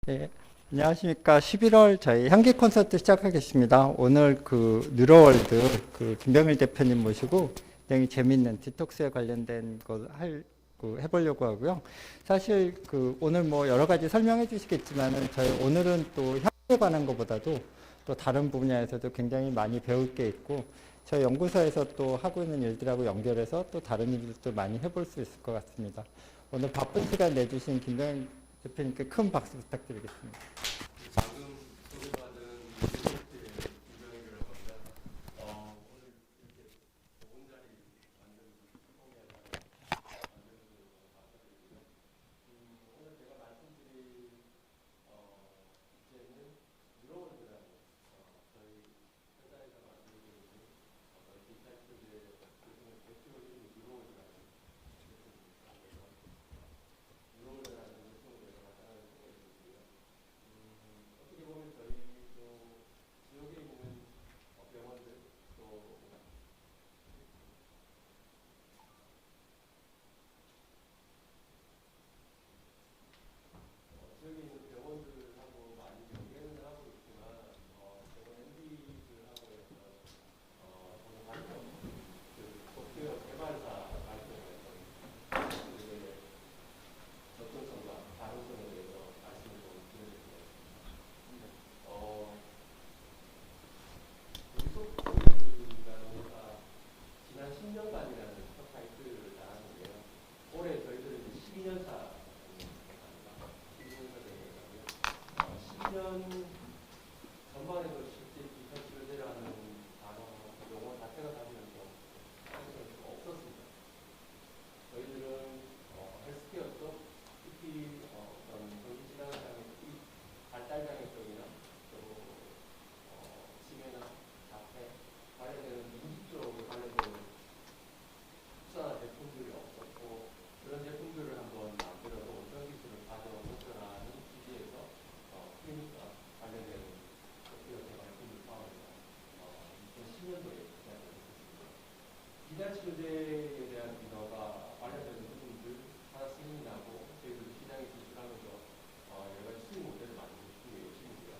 네, 안녕하십니까. 11월 저희 향기 콘서트 시작하겠습니다. 오늘 그 뉴로월드 그 김병일 대표님 모시고 굉장히 재밌는 디톡스에 관련된 해보려고 하고요. 사실 그 오늘 뭐 여러 가지 설명해 주시겠지만은 저희 오늘은 또 향기에 관한 것보다도 또 다른 분야에서도 굉장히 많이 배울 게 있고 저희 연구소에서 또 하고 있는 일들하고 연결해서 또 다른 일들도 많이 해볼 수 있을 것 같습니다. 오늘 바쁜 시간 내주신 김병일 대표님께 큰 박수 부탁드리겠습니다. 방금 소개받은 프로젝트의 김병일이라고 합니다. 오늘 이렇게 좋은 자리 만들어주셔서 성공해야 만들어주셔서 감사드리고요. 오늘 제가 말씀드릴 주제는 뉴로월드라는 저희 회사에서 만들고 있는 디지털 소재 그중에 대표적인 뉴로월드라는 뉴로월드라는 제품을 제가 간단하게 소개해드리고요. 어떻게 보면 저희도 지역에 있는 병원들 또 지역에 있는 병원들하고 많이 연계는 하고 있지만 병원 MD들하고 해서 저는 발표 그 소프트웨어 개발사 발표에서 그들의 접근성과 가능성에 대해서 말씀을 좀 드려드리겠습니다. 우리 소프트라는 회사 지난 10년간이라는 타이틀을 달았는데요. 올해 저희들은 12년차 12년차 되는 회사고요. 10년 전반에도 실제 디지털 치료제라는 단어, 용어 자체가 사실은 좀 가능성이 좀 없었습니다. 저희들은 헬스케어 쪽, 특히 어떤 정신질환장애, 발달장애 쪽이나 또 치매나 자폐 관련되는 인지 쪽으로 관련되는 국산화 제품들이 없었고 그런 제품들을 한번 만들어서 원천 기술을 가져보자라는 취지에서 클리닉과 관련된 소프트웨어 개발 팀을 포함해서 2010년도에 시작을 했습니다. 기자 치료제에 대한 비너가 관련되는 부분들 하나 승인이 나고 저희들도 시장에 진출하면서 여러 가지 수익 모델을 만들고 싶은 게 욕심이고요.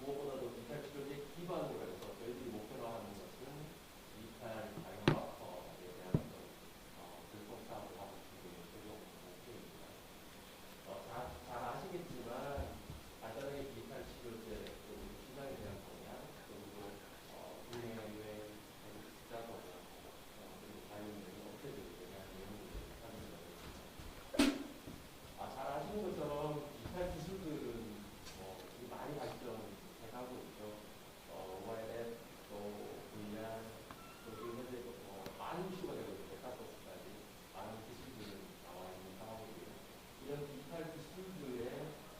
무엇보다도 디지털 치료제 기반으로 해서 저희들이 목표로 하는 것은 디지털 바이오마커에 대한 불법 사업을 하고 싶은 게 최종 목표입니다. 잘 아시겠지만 간단하게 디지털 치료제 그리고 시장에 대한 동향 그리고 국내외 숫자 동향 그리고 관련된 업체들에 대한 내용들을 설명을 드리겠습니다. 잘 아시는 것처럼 디지털 기술들은 많이 발전해가고 있죠. 모바일 앱, 또 VR, 또 지금 현재 많은 이슈가 되고 있는 메타버스까지 많은 기술들이 나와 있는 상황이고요. 이런 디지털 기술들의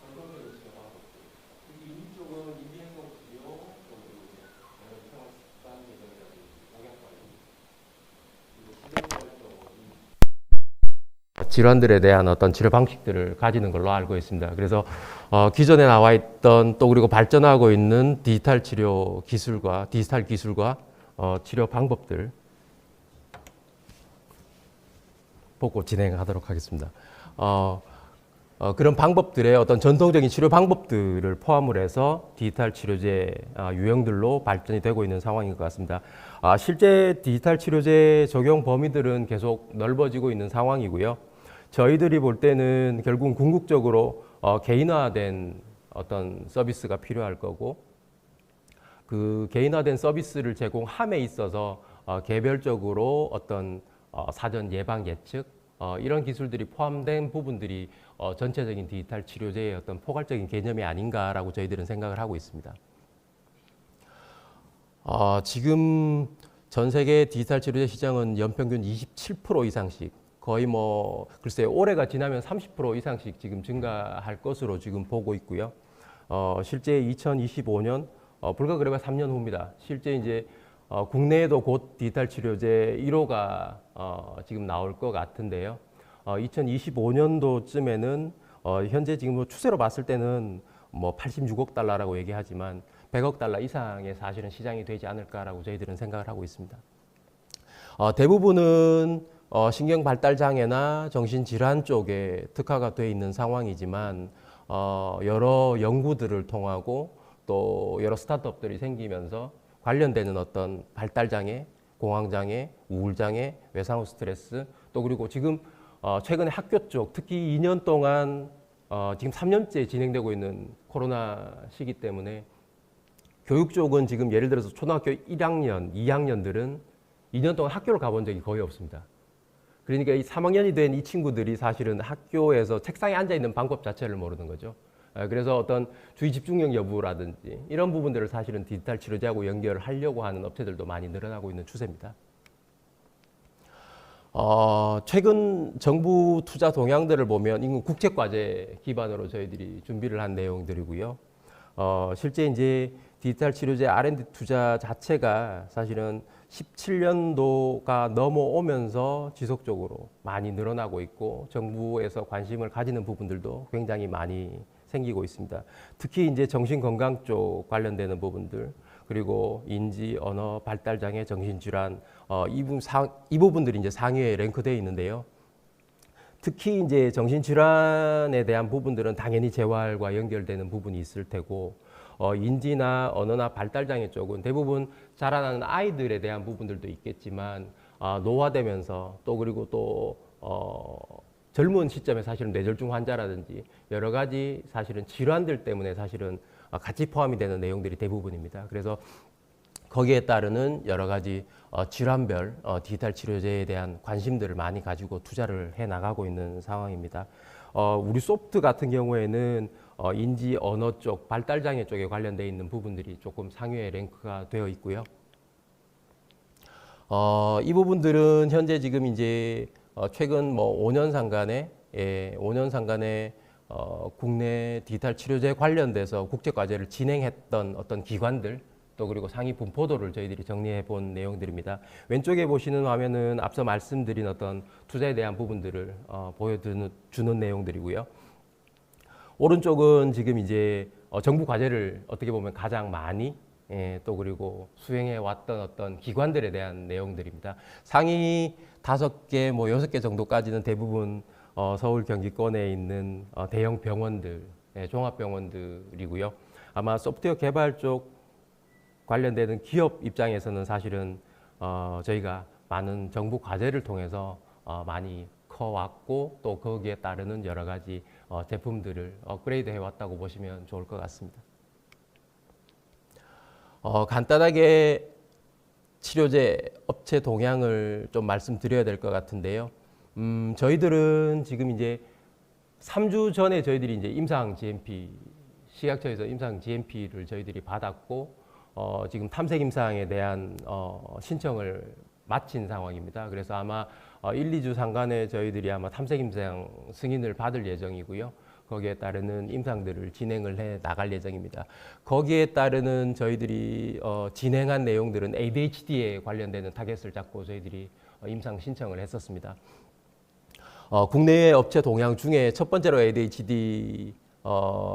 전통적인 치료 방법들, 특히 인지 쪽은 인지행동 치료, 그리고 이제 여러 생활 습관 개선이라든지 공약 관리, 그리고 신경부활적 질환들에 대한 어떤 치료 방식들을 가지는 걸로 알고 있습니다. 그래서 기존에 나와 있던 또 그리고 발전하고 있는 디지털 기술과 치료 방법들 보고 진행하도록 하겠습니다. 그런 방법들의 어떤 전통적인 치료 방법들을 포함을 해서 디지털 치료제 유형들로 발전이 되고 있는 상황인 것 같습니다. 실제 디지털 치료제 적용 범위들은 계속 넓어지고 있는 상황이고요. 저희들이 볼 때는 결국 궁극적으로 개인화된 어떤 서비스가 필요할 거고 그 개인화된 서비스를 제공함에 있어서 개별적으로 어떤 사전 예방 예측 이런 기술들이 포함된 부분들이 전체적인 디지털 치료제의 어떤 포괄적인 개념이 아닌가라고 저희들은 생각을 하고 있습니다. 지금 전 세계 디지털 치료제 시장은 연평균 27% 이상씩 거의 글쎄요, 올해가 지나면 30% 이상씩 지금 증가할 것으로 지금 보고 있고요. 실제 2025년, 불과 그래봐 3년 후입니다. 실제 이제 국내에도 곧 디지털 치료제 1호가 지금 나올 것 같은데요. 2025년도쯤에는 현재 지금 추세로 봤을 때는 86억 달러라고 얘기하지만 100억 달러 이상의 사실은 시장이 되지 않을까라고 저희들은 생각을 하고 있습니다. 대부분은 신경발달장애나 정신질환 쪽에 특화가 되어 있는 상황이지만 여러 연구들을 통하고 또 여러 스타트업들이 생기면서 관련되는 어떤 발달장애, 공황장애, 우울장애, 외상후 스트레스 또 그리고 지금 최근에 학교 쪽 특히 2년 동안 지금 3년째 진행되고 있는 코로나 시기 때문에 교육 쪽은 지금 예를 들어서 초등학교 1학년, 2학년들은 2년 동안 학교를 가본 적이 거의 없습니다. 그러니까 이 3학년이 된 이 친구들이 사실은 학교에서 책상에 앉아 있는 방법 자체를 모르는 거죠. 그래서 어떤 주의 집중력 여부라든지 이런 부분들을 사실은 디지털 치료제하고 연결을 하려고 하는 업체들도 많이 늘어나고 있는 추세입니다. 최근 정부 투자 동향들을 보면 이건 국책과제 기반으로 저희들이 준비를 한 내용들이고요. 실제 이제 디지털 치료제 R&D 투자 자체가 사실은 17년도가 넘어오면서 지속적으로 많이 늘어나고 있고 정부에서 관심을 가지는 부분들도 굉장히 많이 생기고 있습니다. 특히 이제 정신건강 쪽 관련되는 부분들 그리고 인지, 언어, 발달장애, 정신질환 이 부분들이 이제 상위에 랭크되어 있는데요. 특히 이제 정신질환에 대한 부분들은 당연히 재활과 연결되는 부분이 있을 테고 인지나 언어나 발달장애 쪽은 대부분 자라나는 아이들에 대한 부분들도 있겠지만 노화되면서 또 그리고 또 젊은 시점에 사실은 뇌졸중 환자라든지 여러 가지 사실은 질환들 때문에 사실은 같이 포함이 되는 내용들이 대부분입니다. 그래서 거기에 따르는 여러 가지 질환별 디지털 치료제에 대한 관심들을 많이 가지고 투자를 해 나가고 있는 상황입니다. 우리 소프트 같은 경우에는 인지 언어 쪽, 발달장애 쪽에 관련되어 있는 부분들이 조금 상위에 랭크가 되어 있고요. 이 부분들은 현재 지금 이제 최근 뭐 5년 상간에 5년 상간에 국내 디지털 치료제 관련돼서 국제 과제를 진행했던 어떤 기관들 또 그리고 상위 분포도를 저희들이 정리해 본 내용들입니다. 왼쪽에 보시는 화면은 앞서 말씀드린 어떤 투자에 대한 부분들을 보여주는 내용들이고요. 오른쪽은 지금 이제 정부 과제를 어떻게 보면 가장 많이 또 그리고 수행해 왔던 어떤 기관들에 대한 내용들입니다. 상위 5개, 뭐 6개 정도까지는 대부분 서울 경기권에 있는 대형 병원들, 종합병원들이고요. 아마 소프트웨어 개발 쪽 관련되는 기업 입장에서는 사실은 저희가 많은 정부 과제를 통해서 많이 커왔고 또 거기에 따르는 여러 가지 제품들을 업그레이드 해왔다고 보시면 좋을 것 같습니다. 간단하게 치료제 업체 동향을 좀 말씀드려야 될 것 같은데요. 저희들은 지금 이제 3주 전에 저희들이 이제 임상 GMP 식약처에서 임상 GMP를 저희들이 받았고 지금 탐색 임상에 대한 신청을 마친 상황입니다. 그래서 아마 1, 2주 상간에 저희들이 아마 탐색 임상 승인을 받을 예정이고요. 거기에 따르는 임상들을 진행을 해 나갈 예정입니다. 거기에 따르는 저희들이 진행한 내용들은 ADHD에 관련되는 타겟을 잡고 저희들이 임상 신청을 했었습니다. 국내 업체 동향 중에 첫 번째로 ADHD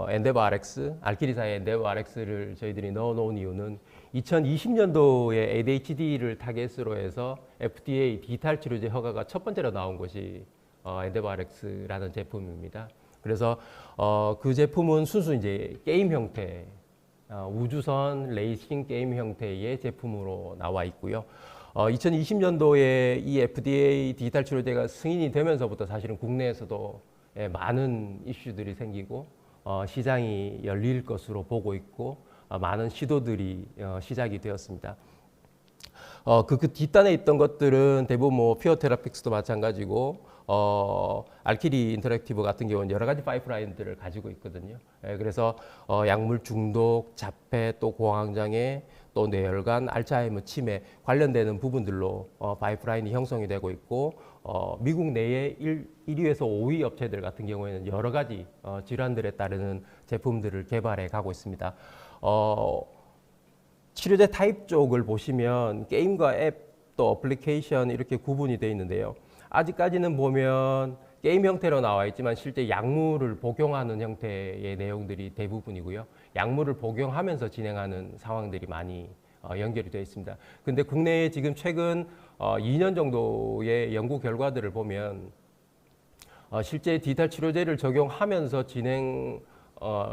엔데버 RX, 알키리사의 엔데버 RX를 저희들이 넣어놓은 이유는 2020년도에 ADHD를 타겟으로 해서 FDA 디지털 치료제 허가가 첫 번째로 나온 것이 엔데버 RX라는 제품입니다. 그래서 그 제품은 순수 이제 게임 형태, 우주선 레이싱 게임 형태의 제품으로 나와 있고요. 2020년도에 이 FDA 디지털 치료제가 승인이 되면서부터 사실은 국내에서도 많은 이슈들이 생기고 시장이 열릴 것으로 보고 있고 많은 시도들이 시작이 되었습니다. 그 뒷단에 있던 것들은 대부분 뭐 피어테라픽스도 마찬가지고 알키리 인터랙티브 같은 경우는 여러 가지 파이프라인들을 가지고 있거든요. 그래서 약물 중독, 자폐, 또 공황장애, 또 뇌혈관, 알츠하이머 치매 관련되는 부분들로 파이프라인이 형성이 되고 있고 미국 내에 1위에서 5위 업체들 같은 경우에는 여러 가지 질환들에 따르는 제품들을 개발해 가고 있습니다. 치료제 타입 쪽을 보시면 게임과 앱 또 어플리케이션 이렇게 구분이 되어 있는데요. 아직까지는 보면 게임 형태로 나와 있지만 실제 약물을 복용하는 형태의 내용들이 대부분이고요. 약물을 복용하면서 진행하는 상황들이 많이 연결이 되어 있습니다. 근데 국내에 지금 최근 2년 정도의 연구 결과들을 보면 실제 디지털 치료제를 적용하면서 진행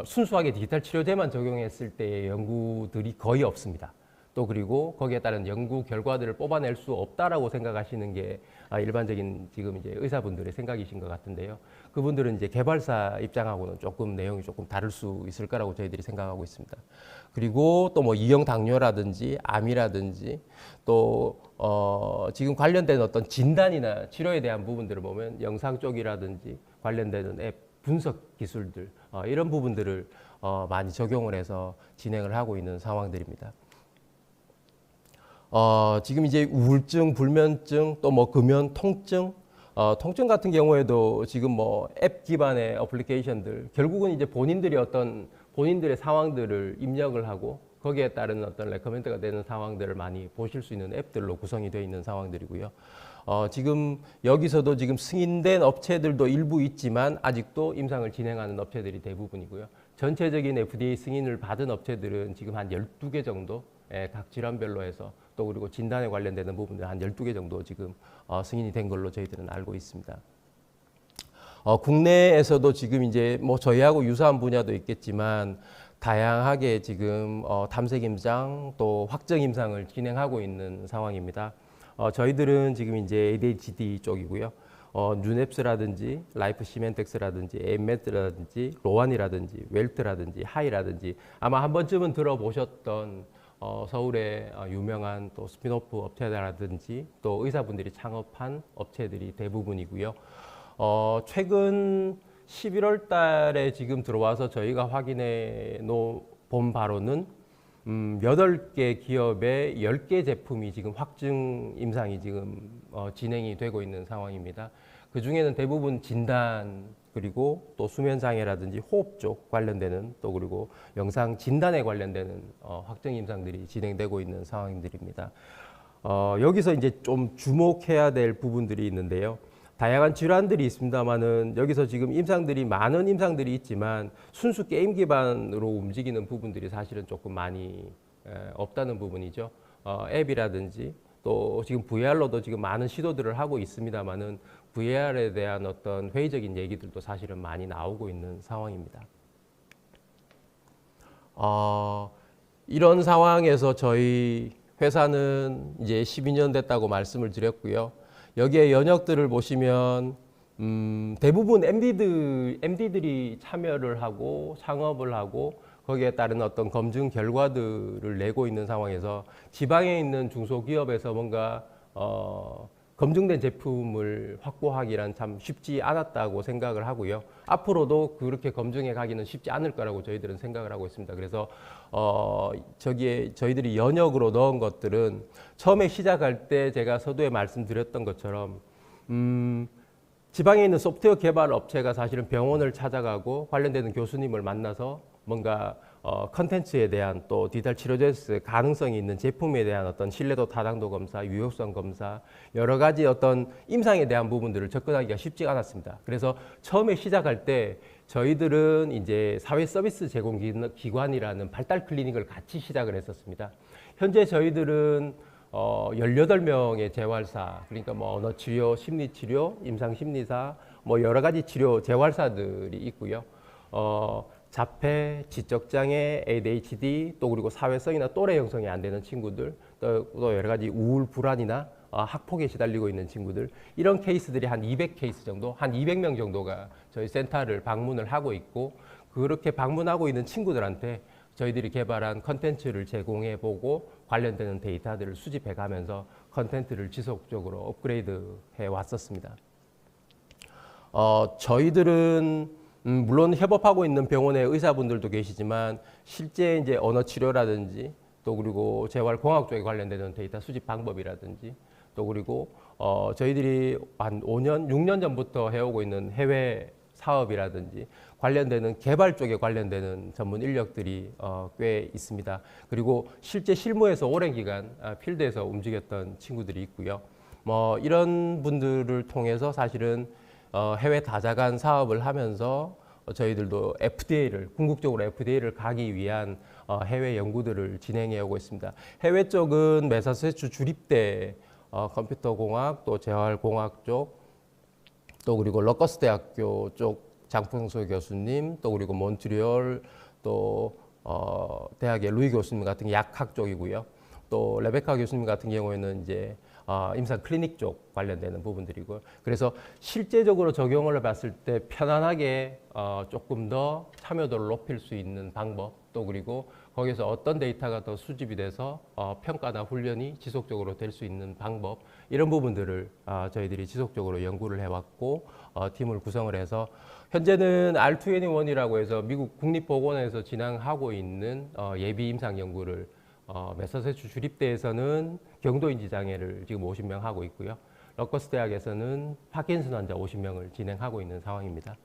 순수하게 디지털 치료제만 적용했을 때의 연구들이 거의 없습니다. 또 그리고 거기에 따른 연구 결과들을 뽑아낼 수 없다라고 생각하시는 게 일반적인 지금 이제 의사분들의 생각이신 것 같은데요. 그분들은 이제 개발사 입장하고는 조금 내용이 조금 다를 수 있을 거라고 저희들이 생각하고 있습니다. 그리고 또 뭐 이형 당뇨라든지 암이라든지 또 지금 관련된 어떤 진단이나 치료에 대한 부분들을 보면 영상 쪽이라든지 관련되는 앱 분석 기술들 이런 부분들을 많이 적용을 해서 진행을 하고 있는 상황들입니다. 지금 이제 우울증, 불면증, 또 뭐 금연, 통증, 통증 같은 경우에도 지금 뭐 앱 기반의 어플리케이션들, 결국은 이제 본인들이 어떤 본인들의 상황들을 입력을 하고 거기에 따른 어떤 레커멘드가 되는 상황들을 많이 보실 수 있는 앱들로 구성이 되어 있는 상황들이고요. 지금 여기서도 지금 승인된 업체들도 일부 있지만 아직도 임상을 진행하는 업체들이 대부분이고요. 전체적인 FDA 승인을 받은 업체들은 지금 한 12개 정도, 각 질환별로 해서 또 그리고 진단에 관련되는 부분들 한 12개 정도 지금 승인이 된 걸로 저희들은 알고 있습니다. 국내에서도 지금 이제 뭐 저희하고 유사한 분야도 있겠지만 다양하게 지금 탐색 임상 또 확정 임상을 진행하고 있는 상황입니다. 저희들은 지금 이제 ADHD 쪽이고요. 뉴넵스라든지 라이프 시멘텍스라든지 엠메트라든지 로안이라든지 웰트라든지 하이라든지 아마 한 번쯤은 들어보셨던 서울의 유명한 또 스피노프 업체라든지 또 의사분들이 창업한 업체들이 대부분이고요. 최근 11월 달에 지금 들어와서 저희가 확인해 본 바로는 8개 기업의 10개 제품이 지금 확증 임상이 지금 진행이 되고 있는 상황입니다. 그 중에는 대부분 진단 그리고 또 수면장애라든지 호흡 쪽 관련되는 또 그리고 영상 진단에 관련되는 확정 임상들이 진행되고 있는 상황들입니다. 여기서 이제 좀 주목해야 될 부분들이 있는데요. 다양한 질환들이 있습니다만은 여기서 지금 임상들이 많은 임상들이 있지만 순수 게임 기반으로 움직이는 부분들이 사실은 조금 많이 없다는 부분이죠. 앱이라든지 또 지금 VR로도 지금 많은 시도들을 하고 있습니다만은 VR에 대한 어떤 회의적인 얘기들도 사실은 많이 나오고 있는 상황입니다. 이런 상황에서 저희 회사는 이제 12년 됐다고 말씀을 드렸고요. 여기에 연역들을 보시면 대부분 MD들이 참여를 하고 창업을 하고 거기에 따른 어떤 검증 결과들을 내고 있는 상황에서 지방에 있는 중소기업에서 뭔가 검증된 제품을 확보하기란 참 쉽지 않았다고 생각을 하고요. 앞으로도 그렇게 검증해 가기는 쉽지 않을 거라고 저희들은 생각을 하고 있습니다. 그래서 저기에 저희들이 연역으로 넣은 것들은 처음에 시작할 때 제가 서두에 말씀드렸던 것처럼 지방에 있는 소프트웨어 개발 업체가 사실은 병원을 찾아가고 관련되는 교수님을 만나서 뭔가 컨텐츠에 대한 또 디지털 치료제의 가능성이 있는 제품에 대한 어떤 신뢰도 타당도 검사, 유효성 검사 여러 가지 어떤 임상에 대한 부분들을 접근하기가 쉽지 않았습니다. 그래서 처음에 시작할 때 저희들은 이제 사회 서비스 제공 기관이라는 발달 클리닉을 같이 시작을 했었습니다. 현재 저희들은 18명의 재활사, 그러니까 뭐 언어 치료, 심리 치료, 임상 심리사, 뭐 여러 가지 치료 재활사들이 있고요. 자폐, 지적장애, ADHD, 또 그리고 사회성이나 또래 형성이 안 되는 친구들, 또 여러 가지 우울, 불안이나 학폭에 시달리고 있는 친구들, 이런 케이스들이 한 200케이스 정도, 한 200명 정도가 저희 센터를 방문을 하고 있고, 그렇게 방문하고 있는 친구들한테 저희들이 개발한 컨텐츠를 제공해 보고 관련되는 데이터들을 수집해 가면서 컨텐츠를 지속적으로 업그레이드 해 왔었습니다. 저희들은 물론 협업하고 있는 병원의 의사분들도 계시지만 실제 이제 언어 치료라든지 또 그리고 재활공학 쪽에 관련되는 데이터 수집 방법이라든지 또 그리고 저희들이 한 5년, 6년 전부터 해오고 있는 해외 사업이라든지 관련되는 개발 쪽에 관련되는 전문 인력들이 꽤 있습니다. 그리고 실제 실무에서 오랜 기간 필드에서 움직였던 친구들이 있고요. 뭐 이런 분들을 통해서 사실은 해외 다자간 사업을 하면서 저희들도 FDA를 궁극적으로 FDA를 가기 위한 해외 연구들을 진행해 오고 있습니다. 해외 쪽은 매사추세츠 주립대 컴퓨터공학 또 재활공학 쪽 또 그리고 러커스 대학교 쪽 장풍소 교수님, 또 그리고 몬트리올, 또 대학의 루이 교수님 같은 게 약학 쪽이고요. 또 레베카 교수님 같은 경우에는 이제 임상 클리닉 쪽 관련되는 부분들이고, 그래서 실제적으로 적용을 봤을 때 편안하게 조금 더 참여도를 높일 수 있는 방법, 또 그리고 거기서 어떤 데이터가 더 수집이 돼서 평가나 훈련이 지속적으로 될 수 있는 방법, 이런 부분들을 저희들이 지속적으로 연구를 해왔고 팀을 구성을 해서 현재는 R21이라고 해서 미국 국립보건원에서 진행하고 있는 예비 임상 연구를 매사추세츠 주립대에서는 경도인지 장애를 지금 50명 하고 있고요. 러커스 대학에서는 파킨슨 환자 50명을 진행하고 있는 상황입니다.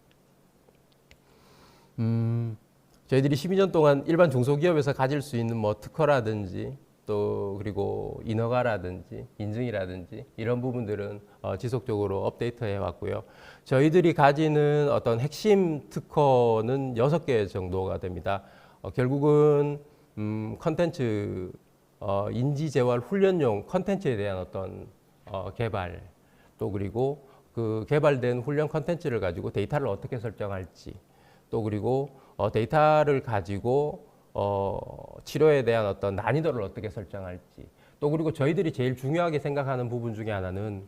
저희들이 12년 동안 일반 중소기업에서 가질 수 있는 뭐 특허라든지 또 그리고 인허가라든지 인증이라든지 이런 부분들은 지속적으로 업데이트해 왔고요. 저희들이 가지는 어떤 핵심 특허는 6개 정도가 됩니다. 결국은 컨텐츠 인지재활 훈련용 컨텐츠에 대한 어떤 개발, 또 그리고 그 개발된 훈련 컨텐츠를 가지고 데이터를 어떻게 설정할지, 또 그리고 데이터를 가지고 치료에 대한 어떤 난이도를 어떻게 설정할지, 또 그리고 저희들이 제일 중요하게 생각하는 부분 중에 하나는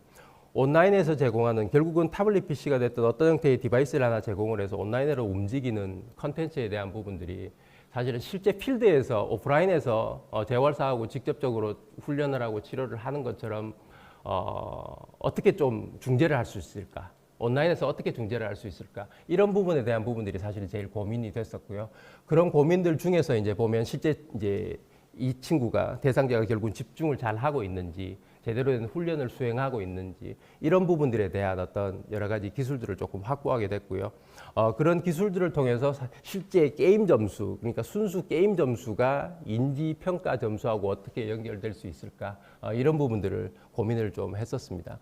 온라인에서 제공하는, 결국은 타블릿 PC가 됐든 어떤 형태의 디바이스를 하나 제공을 해서 온라인으로 움직이는 컨텐츠에 대한 부분들이 사실은 실제 필드에서 오프라인에서 재활사하고 직접적으로 훈련을 하고 치료를 하는 것처럼 어떻게 좀 중재를 할 수 있을까, 온라인에서 어떻게 중재를 할 수 있을까, 이런 부분에 대한 부분들이 사실 제일 고민이 됐었고요. 그런 고민들 중에서 이제 보면 실제 이제 이 친구가 대상자가 결국은 집중을 잘 하고 있는지, 제대로 된 훈련을 수행하고 있는지, 이런 부분들에 대한 어떤 여러 가지 기술들을 조금 확보하게 됐고요. 그런 기술들을 통해서 실제 게임 점수, 그러니까 순수 게임 점수가 인지 평가 점수하고 어떻게 연결될 수 있을까, 이런 부분들을 고민을 좀 했었습니다.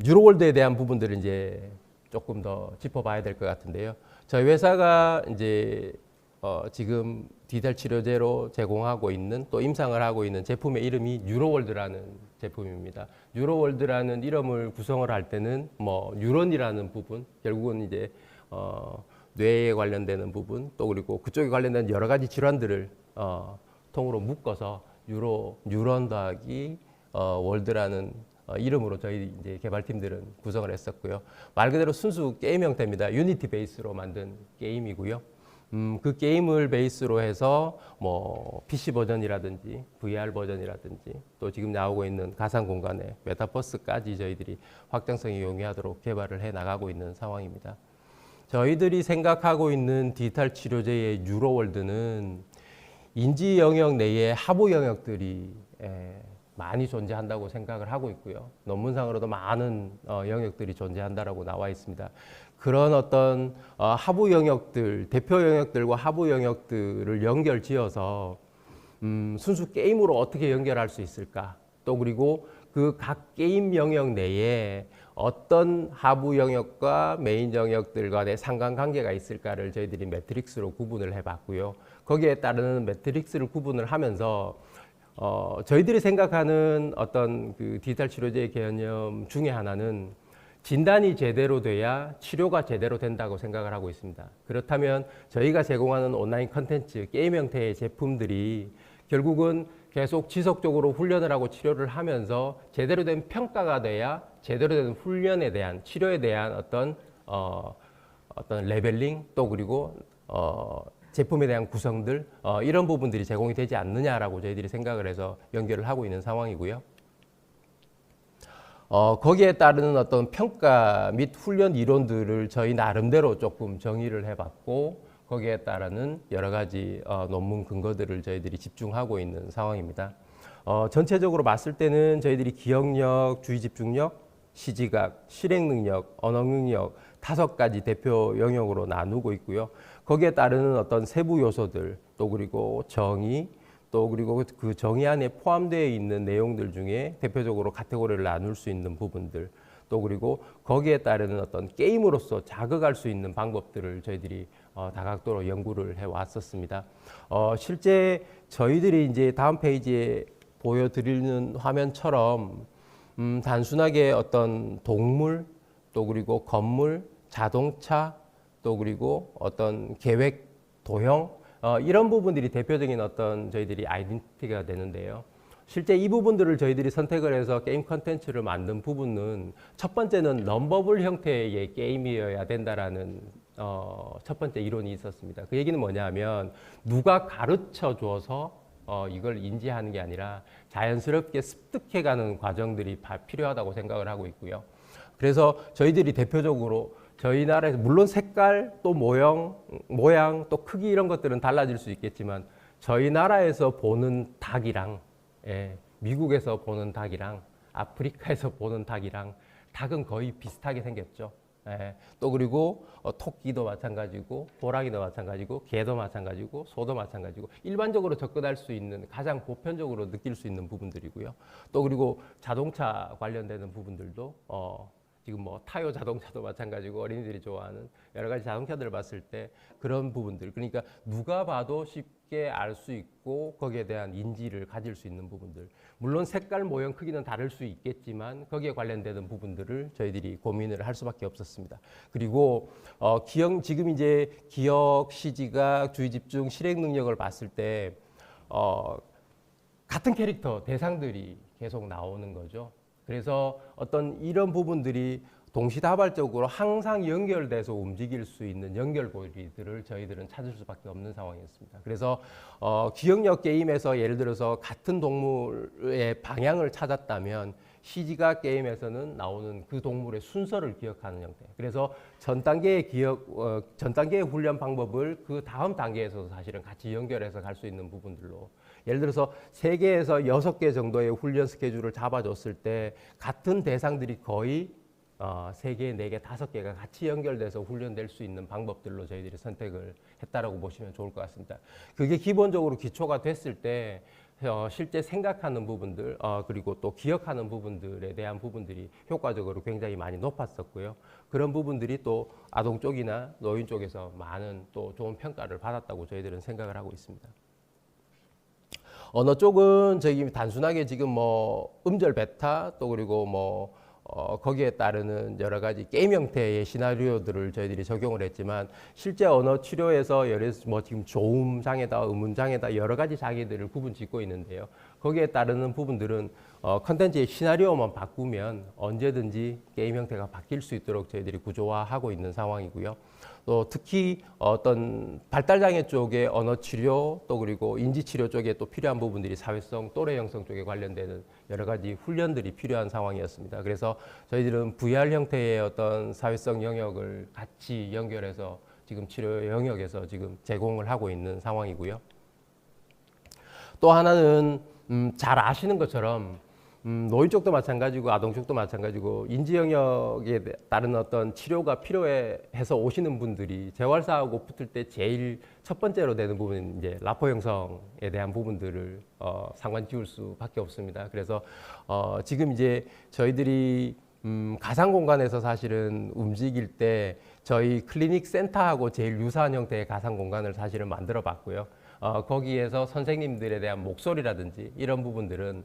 유로월드에 대한 부분들을 이제 조금 더 짚어봐야 될 것 같은데요. 저희 회사가 이제 지금 디지털 치료제로 제공하고 있는, 또 임상을 하고 있는 제품의 이름이 뉴로월드라는 제품입니다. 뉴로월드라는 이름을 구성을 할 때는 뭐 뉴런이라는 부분, 결국은 이제 뇌에 관련되는 부분, 또 그리고 그쪽에 관련된 여러 가지 질환들을 통으로 묶어서 뉴런 더하기 월드라는 이름으로 저희 이제 개발팀들은 구성을 했었고요. 말 그대로 순수 게임 형태입니다. 유니티 베이스로 만든 게임이고요. 그 게임을 베이스로 해서 뭐 PC 버전이라든지 VR 버전이라든지 또 지금 나오고 있는 가상 공간의 메타버스까지 저희들이 확장성이 용이하도록 개발을 해 나가고 있는 상황입니다. 저희들이 생각하고 있는 디지털 치료제의 뉴로월드는 인지 영역 내에 하부 영역들이 많이 존재한다고 생각을 하고 있고요. 논문상으로도 많은 영역들이 존재한다라고 나와 있습니다. 그런 어떤 하부 영역들, 대표 영역들과 하부 영역들을 연결지어서 순수 게임으로 어떻게 연결할 수 있을까? 또 그리고 그 각 게임 영역 내에 어떤 하부 영역과 메인 영역들 간의 상관관계가 있을까를 저희들이 매트릭스로 구분을 해봤고요. 거기에 따르는 매트릭스를 구분을 하면서 저희들이 생각하는 어떤 그 디지털 치료제의 개념 중에 하나는 진단이 제대로 돼야 치료가 제대로 된다고 생각을 하고 있습니다. 그렇다면 저희가 제공하는 온라인 컨텐츠, 게임 형태의 제품들이 결국은 계속 지속적으로 훈련을 하고 치료를 하면서 제대로 된 평가가 돼야 제대로 된 훈련에 대한, 치료에 대한 어떤 레벨링, 또 그리고 제품에 대한 구성들, 이런 부분들이 제공이 되지 않느냐라고 저희들이 생각을 해서 연결을 하고 있는 상황이고요. 거기에 따르는 어떤 평가 및 훈련 이론들을 저희 나름대로 조금 정의를 해봤고, 거기에 따르는 여러 가지 논문 근거들을 저희들이 집중하고 있는 상황입니다. 전체적으로 봤을 때는 저희들이 기억력, 주의 집중력, 시지각, 실행 능력, 언어 능력 5가지 대표 영역으로 나누고 있고요. 거기에 따르는 어떤 세부 요소들, 또 그리고 정의, 또 그리고 그 정의 안에 포함되어 있는 내용들 중에 대표적으로 카테고리를 나눌 수 있는 부분들, 또 그리고 거기에 따르는 어떤 게임으로서 자극할 수 있는 방법들을 저희들이 다각도로 연구를 해 왔었습니다. 실제 저희들이 이제 다음 페이지에 보여드리는 화면처럼 단순하게 어떤 동물 또 그리고 건물, 자동차 또 그리고 어떤 계획, 도형 이런 부분들이 대표적인 어떤 저희들이 아이덴티티가 되는데요. 실제 이 부분들을 저희들이 선택을 해서 게임 컨텐츠를 만든 부분은 첫 번째는 넘버블 형태의 게임이어야 된다라는 첫 번째 이론이 있었습니다. 그 얘기는 뭐냐면 누가 가르쳐 줘서 이걸 인지하는 게 아니라 자연스럽게 습득해가는 과정들이 필요하다고 생각을 하고 있고요. 그래서 저희들이 대표적으로 저희 나라에서 물론 색깔 또 모양 또 크기 이런 것들은 달라질 수 있겠지만 저희 나라에서 보는 닭이랑 미국에서 보는 닭이랑 아프리카에서 보는 닭이랑 닭은 거의 비슷하게 생겼죠. 또 그리고 토끼도 마찬가지고 호랑이도 마찬가지고 개도 마찬가지고 소도 마찬가지고 일반적으로 접근할 수 있는 가장 보편적으로 느낄 수 있는 부분들이고요. 또 그리고 자동차 관련되는 부분들도 지금 뭐 타요 자동차도 마찬가지고 어린이들이 좋아하는 여러 가지 자동차들을 봤을 때 그런 부분들 그러니까 누가 봐도 쉽게 알 수 있고 거기에 대한 인지를 가질 수 있는 부분들 물론 색깔, 모형, 크기는 다를 수 있겠지만 거기에 관련되는 부분들을 저희들이 고민을 할 수밖에 없었습니다. 그리고 지금 이제 기억, 시지각, 주의 집중, 실행 능력을 봤을 때 같은 캐릭터 대상들이 계속 나오는 거죠. 그래서 어떤 이런 부분들이 동시다발적으로 항상 연결돼서 움직일 수 있는 연결고리들을 저희들은 찾을 수밖에 없는 상황이었습니다. 그래서 기억력 게임에서 예를 들어서 같은 동물의 방향을 찾았다면 시지각 게임에서는 나오는 그 동물의 순서를 기억하는 형태. 그래서 전 단계의 전 단계의 훈련 방법을 그 다음 단계에서도 사실은 같이 연결해서 갈 수 있는 부분들로 예를 들어서 3개에서 6개 정도의 훈련 스케줄을 잡아줬을 때 같은 대상들이 거의 3개, 4개, 5개가 같이 연결돼서 훈련될 수 있는 방법들로 저희들이 선택을 했다라고 보시면 좋을 것 같습니다. 그게 기본적으로 기초가 됐을 때 실제 생각하는 부분들 그리고 또 기억하는 부분들에 대한 부분들이 효과적으로 굉장히 많이 높았었고요. 그런 부분들이 또 아동 쪽이나 노인 쪽에서 많은 또 좋은 평가를 받았다고 저희들은 생각을 하고 있습니다. 언어 쪽은 저희 단순하게 지금 뭐 음절 베타 또 그리고 뭐 거기에 따르는 여러 가지 게임 형태의 시나리오들을 저희들이 적용을 했지만 실제 언어 치료에서 예를 들어서 뭐 지금 조음 장애다, 음운 장애다 여러 가지 장애들을 구분 짓고 있는데요. 거기에 따르는 부분들은 컨텐츠의 시나리오만 바꾸면 언제든지 게임 형태가 바뀔 수 있도록 저희들이 구조화하고 있는 상황이고요. 또 특히 어떤 발달장애 쪽의 언어 치료 또 그리고 인지 치료 쪽에 또 필요한 부분들이 사회성 또래 형성 쪽에 관련되는 여러 가지 훈련들이 필요한 상황이었습니다. 그래서 저희들은 VR 형태의 어떤 사회성 영역을 같이 연결해서 지금 치료 영역에서 지금 제공을 하고 있는 상황이고요. 또 하나는 잘 아시는 것처럼 노인 쪽도 마찬가지고 아동 쪽도 마찬가지고 인지 영역에 따른 어떤 치료가 필요해서 오시는 분들이 재활사하고 붙을 때 제일 첫 번째로 되는 부분은 이제 라포 형성에 대한 부분들을 상관 지을 수밖에 없습니다. 그래서 지금 이제 저희들이 가상 공간에서 사실은 움직일 때 저희 클리닉 센터하고 제일 유사한 형태의 가상 공간을 사실은 만들어 봤고요. 거기에서 선생님들에 대한 목소리라든지 이런 부분들은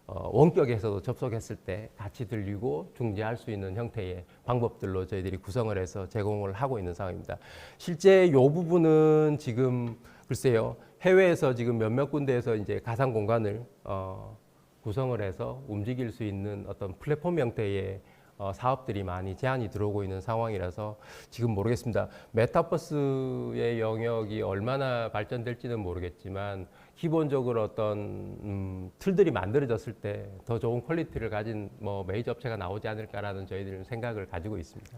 원격에서도 접속했을 때 같이 들리고 중재할 수 있는 형태의 방법들로 저희들이 구성을 해서 제공을 하고 있는 상황입니다. 실제 이 부분은 지금 글쎄요 해외에서 지금 몇몇 군데에서 이제 가상 공간을 구성을 해서 움직일 수 있는 어떤 플랫폼 형태의 사업들이 많이 제한이 들어오고 있는 상황이라서 지금 모르겠습니다. 메타버스의 영역이 얼마나 발전될지는 모르겠지만 기본적으로 어떤 틀들이 만들어졌을 때 더 좋은 퀄리티를 가진 뭐 메이저 업체가 나오지 않을까라는 저희들은 생각을 가지고 있습니다.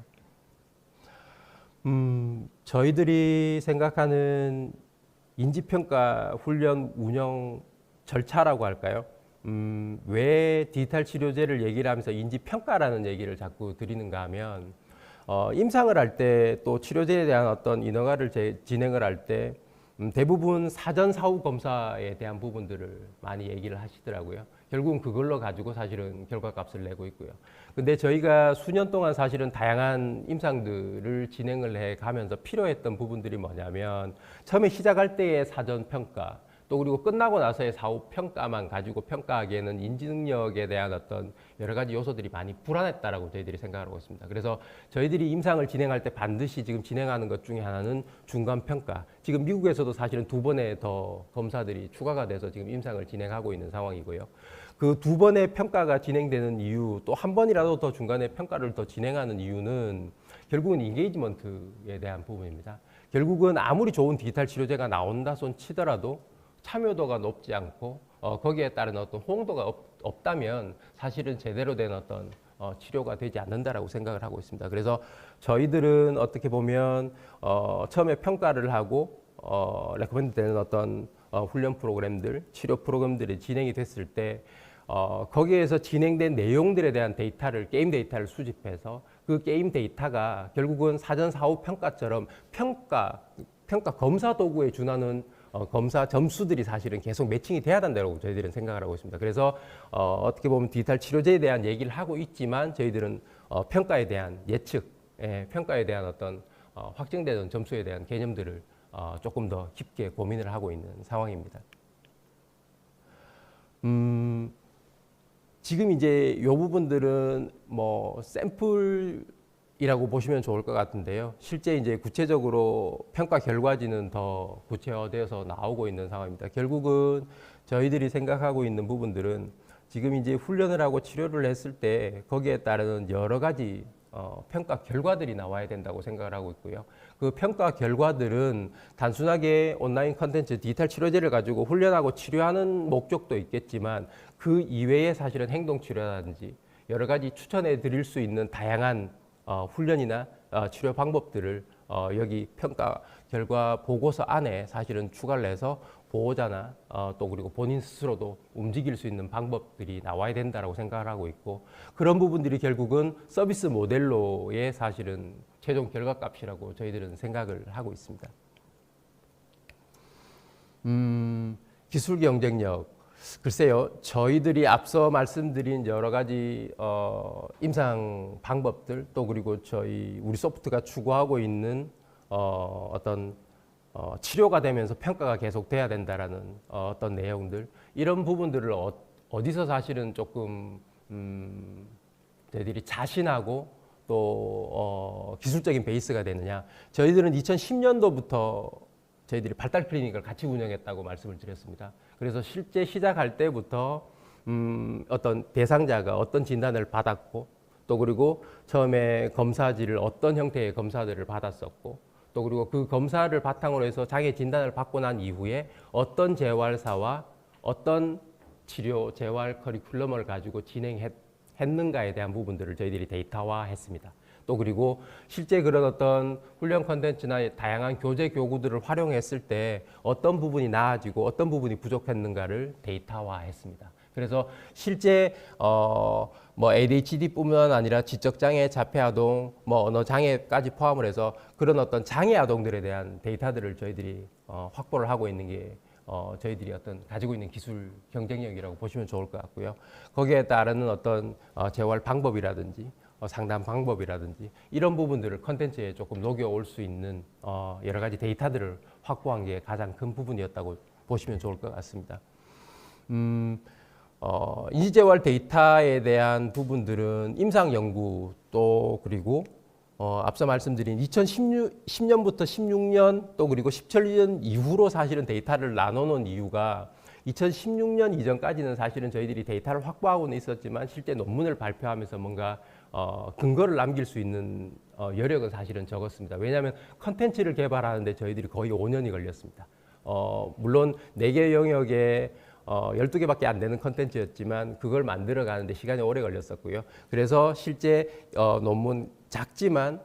저희들이 생각하는 인지평가 훈련 운영 절차라고 할까요? 왜 디지털 치료제를 얘기를 하면서 인지평가라는 얘기를 자꾸 드리는가 하면 임상을 할 때 또 치료제에 대한 어떤 인허가를 진행을 할 때 대부분 사전 사후 검사에 대한 부분들을 많이 얘기를 하시더라고요. 결국은 그걸로 가지고 사실은 결과값을 내고 있고요. 근데 저희가 수년 동안 사실은 다양한 임상들을 진행을 해 가면서 필요했던 부분들이 뭐냐면 처음에 시작할 때의 사전 평가 또 그리고 끝나고 나서의 사후 평가만 가지고 평가하기에는 인지 능력에 대한 어떤 여러 가지 요소들이 많이 불안했다라고 저희들이 생각하고 있습니다. 그래서 저희들이 임상을 진행할 때 반드시 지금 진행하는 것 중에 하나는 중간 평가. 지금 미국에서도 사실은 2번의 더 검사들이 추가가 돼서 지금 임상을 진행하고 있는 상황이고요. 그 2번의 평가가 진행되는 이유, 또 한 번이라도 더 중간에 평가를 더 진행하는 이유는 결국은 인게이지먼트에 대한 부분입니다. 결국은 아무리 좋은 디지털 치료제가 나온다 손 치더라도 참여도가 높지 않고 거기에 따른 어떤 호응도가 없다면 사실은 제대로 된 어떤 치료가 되지 않는다라고 생각을 하고 있습니다. 그래서 저희들은 어떻게 보면 처음에 평가를 하고 레코멘드 되는 어떤 훈련 프로그램들, 치료 프로그램들이 진행이 됐을 때 거기에서 진행된 내용들에 대한 데이터를, 게임 데이터를 수집해서 그 게임 데이터가 결국은 사전 사후 평가처럼 평가 검사 도구에 준하는 검사 점수들이 사실은 계속 매칭이 돼야 된다고 저희들은 생각을 하고 있습니다. 그래서 어떻게 보면 디지털 치료제에 대한 얘기를 하고 있지만 저희들은 평가에 대한 예측, 평가에 대한 어떤 확정되는 점수에 대한 개념들을 조금 더 깊게 고민을 하고 있는 상황입니다. 지금 이제 이 부분들은 뭐 샘플이라고 보시면 좋을 것 같은데요. 실제 이제 구체적으로 평가 결과지는 더 구체화되어서 나오고 있는 상황입니다. 결국은 저희들이 생각하고 있는 부분들은 지금 이제 훈련을 하고 치료를 했을 때 거기에 따른 여러 가지 평가 결과들이 나와야 된다고 생각을 하고 있고요. 그 평가 결과들은 단순하게 온라인 컨텐츠 디지털 치료제를 가지고 훈련하고 치료하는 목적도 있겠지만 그 이외에 사실은 행동 치료라든지 여러 가지 추천해 드릴 수 있는 다양한 훈련이나 치료 방법들을 여기 평가 결과 보고서 안에 사실은 추가를 해서 보호자나 또 그리고 본인 스스로도 움직일 수 있는 방법들이 나와야 된다라고 생각을 하고 있고 그런 부분들이 결국은 서비스 모델로의 사실은 최종 결과값이라고 저희들은 생각을 하고 있습니다. 기술 경쟁력. 글쎄요, 저희들이 앞서 말씀드린 여러 가지 임상 방법들 또 그리고 우리 소프트가 추구하고 있는 어떤 치료가 되면서 평가가 계속 돼야 된다라는 어떤 내용들 이런 부분들을 어디서 사실은 조금 저희들이 자신하고 또 기술적인 베이스가 되느냐. 저희들은 2010년도부터 저희들이 발달 클리닉을 같이 운영했다고 말씀을 드렸습니다. 그래서 실제 시작할 때부터 어떤 대상자가 어떤 진단을 받았고 또 그리고 처음에 검사지를 어떤 형태의 검사들을 받았었고 또 그리고 그 검사를 바탕으로 해서 장애 진단을 받고 난 이후에 어떤 재활사와 어떤 치료 재활 커리큘럼을 가지고 진행했는가에 대한 부분들을 저희들이 데이터화했습니다. 또 그리고 실제 그런 어떤 훈련 콘텐츠나 다양한 교재 교구들을 활용했을 때 어떤 부분이 나아지고 어떤 부분이 부족했는가를 데이터화했습니다. 그래서 실제 뭐 ADHD뿐만 아니라 지적장애, 자폐아동, 뭐 언어장애까지 포함을 해서 그런 어떤 장애 아동들에 대한 데이터들을 저희들이 확보를 하고 있는 게 저희들이 어떤 가지고 있는 기술 경쟁력이라고 보시면 좋을 것 같고요. 거기에 따르는 어떤 재활 방법이라든지 상담 방법이라든지 이런 부분들을 컨텐츠에 조금 녹여올 수 있는 여러 가지 데이터들을 확보한 게 가장 큰 부분이었다고 보시면 좋을 것 같습니다. 인지재활 데이터에 대한 부분들은 임상 연구 또 그리고 앞서 말씀드린 2010년부터 16년 또 그리고 17년 이후로 사실은 데이터를 나눠놓은 이유가 2016년 이전까지는 사실은 저희들이 데이터를 확보하고는 있었지만 실제 논문을 발표하면서 뭔가 근거를 남길 수 있는 여력은 사실은 적었습니다. 왜냐하면 컨텐츠를 개발하는데 저희들이 거의 5년이 걸렸습니다. 물론 4개 영역에 12개밖에 안 되는 컨텐츠였지만 그걸 만들어 가는데 시간이 오래 걸렸었고요. 그래서 실제 논문 작지만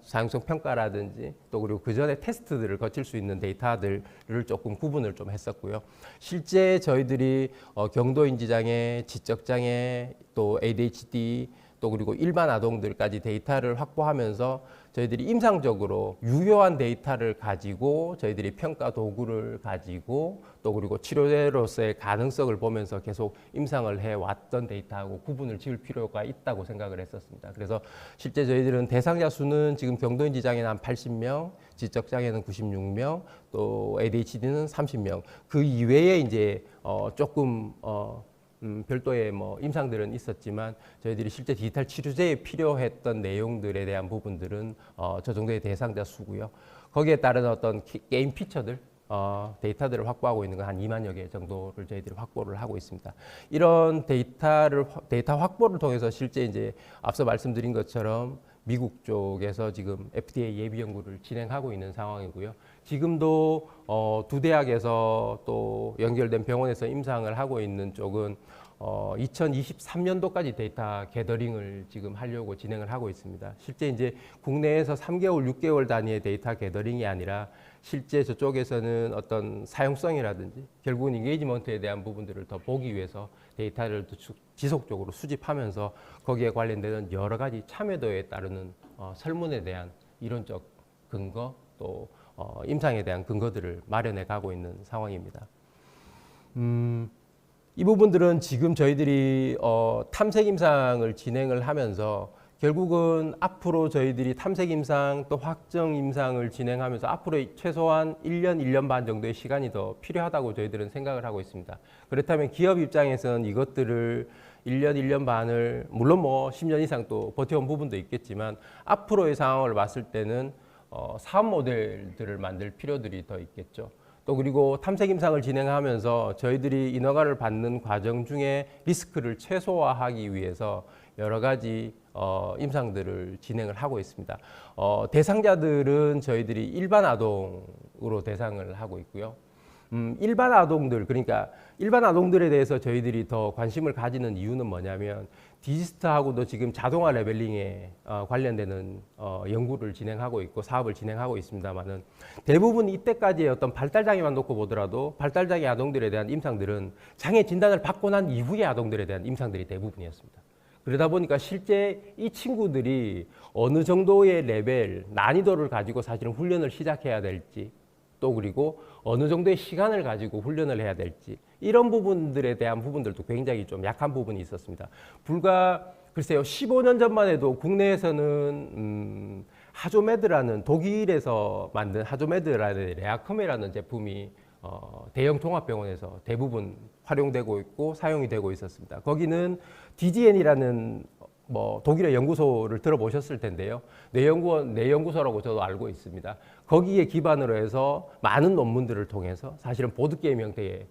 사용성 평가라든지 또 그리고 그 전에 테스트들을 거칠 수 있는 데이터들을 조금 구분을 좀 했었고요. 실제 저희들이 경도인지장애, 지적장애, 또 ADHD, 또 또 그리고 일반 아동들까지 데이터를 확보하면서 저희들이 임상적으로 유효한 데이터를 가지고 저희들이 평가 도구를 가지고 또 그리고 치료제로서의 가능성을 보면서 계속 임상을 해왔던 데이터하고 구분을 지을 필요가 있다고 생각을 했었습니다. 그래서 실제 저희들은 대상자 수는 지금 경도인 지장에는 한 80명, 지적장애는 96명, 또 ADHD는 30명. 그 이외에 이제 조금 별도의 뭐 임상들은 있었지만 저희들이 실제 디지털 치료제에 필요했던 내용들에 대한 부분들은 저 정도의 대상자 수고요. 거기에 따른 어떤 게임 피처들 데이터들을 확보하고 있는 건 한 2만여 개 정도를 저희들이 확보를 하고 있습니다. 이런 데이터 확보를 통해서 실제 이제 앞서 말씀드린 것처럼 미국 쪽에서 지금 FDA 예비 연구를 진행하고 있는 상황이고요. 지금도 두 대학에서 또 연결된 병원에서 임상을 하고 있는 쪽은 2023년도까지 데이터 게더링을 지금 하려고 진행을 하고 있습니다. 실제 이제 국내에서 3개월, 6개월 단위의 데이터 게더링이 아니라 실제 저쪽에서는 어떤 사용성이라든지 결국은 인게이지먼트에 대한 부분들을 더 보기 위해서 데이터를 지속적으로 수집하면서 거기에 관련되는 여러 가지 참여도에 따르는 설문에 대한 이론적 근거 또 임상에 대한 근거들을 마련해 가고 있는 상황입니다. 이 부분들은 지금 저희들이 탐색 임상을 진행을 하면서 결국은 앞으로 저희들이 탐색 임상 또 확정 임상을 진행하면서 앞으로 최소한 1년, 1년 반 정도의 시간이 더 필요하다고 저희들은 생각을 하고 있습니다. 그렇다면 기업 입장에서는 이것들을 1년, 1년 반을 물론 뭐 10년 이상 또 버텨온 부분도 있겠지만 앞으로의 상황을 봤을 때는 사업 모델들을 만들 필요들이 더 있겠죠. 또 그리고 탐색 임상을 진행하면서 저희들이 인허가를 받는 과정 중에 리스크를 최소화하기 위해서 여러 가지 임상들을 진행을 하고 있습니다. 대상자들은 저희들이 일반 아동으로 대상을 하고 있고요. 일반 아동들, 그러니까 일반 아동들에 대해서 저희들이 더 관심을 가지는 이유는 뭐냐면 디지스트하고도 지금 자동화 레벨링에 관련되는 연구를 진행하고 있고 사업을 진행하고 있습니다만은 대부분 이때까지의 어떤 발달장애만 놓고 보더라도 발달장애 아동들에 대한 임상들은 장애 진단을 받고 난 이후의 아동들에 대한 임상들이 대부분이었습니다. 그러다 보니까 실제 이 친구들이 어느 정도의 레벨, 난이도를 가지고 사실은 훈련을 시작해야 될지 또 그리고 어느 정도의 시간을 가지고 훈련을 해야 될지 이런 부분들에 대한 부분들도 굉장히 좀 약한 부분이 있었습니다. 불과 글쎄요 15년 전만 해도 국내에서는 하조메드라는 독일에서 만든 하조메드라는 레아컴이라는 제품이 대형 종합병원에서 대부분 활용되고 있고 사용이 되고 있었습니다. 거기는 DGN이라는 뭐 독일의 연구소를 들어보셨을 텐데요. 뇌연구소라고 저도 알고 있습니다. 거기에 기반으로 해서 많은 논문들을 통해서 사실은 보드게임 형태의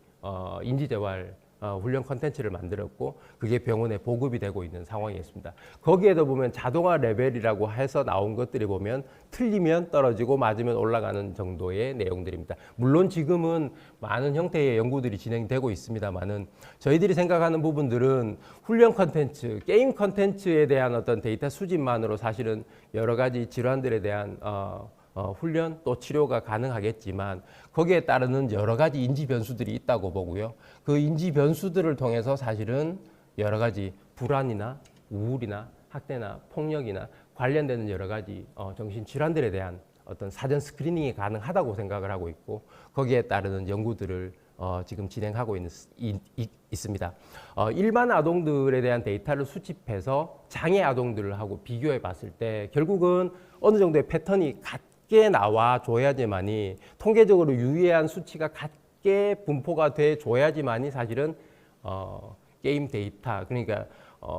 인지재활 훈련 콘텐츠를 만들었고 그게 병원에 보급이 되고 있는 상황이었습니다. 거기에도 보면 자동화 레벨이라고 해서 나온 것들이 보면 틀리면 떨어지고 맞으면 올라가는 정도의 내용들입니다. 물론 지금은 많은 형태의 연구들이 진행되고 있습니다만은 저희들이 생각하는 부분들은 훈련 콘텐츠, 게임 콘텐츠에 대한 어떤 데이터 수집만으로 사실은 여러 가지 질환들에 대한 훈련 또 치료가 가능하겠지만 거기에 따르는 여러 가지 인지 변수들이 있다고 보고요. 그 인지 변수들을 통해서 사실은 여러 가지 불안이나 우울이나 학대나 폭력이나 관련되는 여러 가지 정신 질환들에 대한 어떤 사전 스크리닝이 가능하다고 생각을 하고 있고 거기에 따르는 연구들을 지금 진행하고 있습니다. 일반 아동들에 대한 데이터를 수집해서 장애 아동들을 하고 비교해 봤을 때 결국은 어느 정도의 패턴이 같게 나와 줘야지만이 통계적으로 유의한 수치가 같게 분포가 돼 줘야지만이 사실은 게임 데이터 그러니까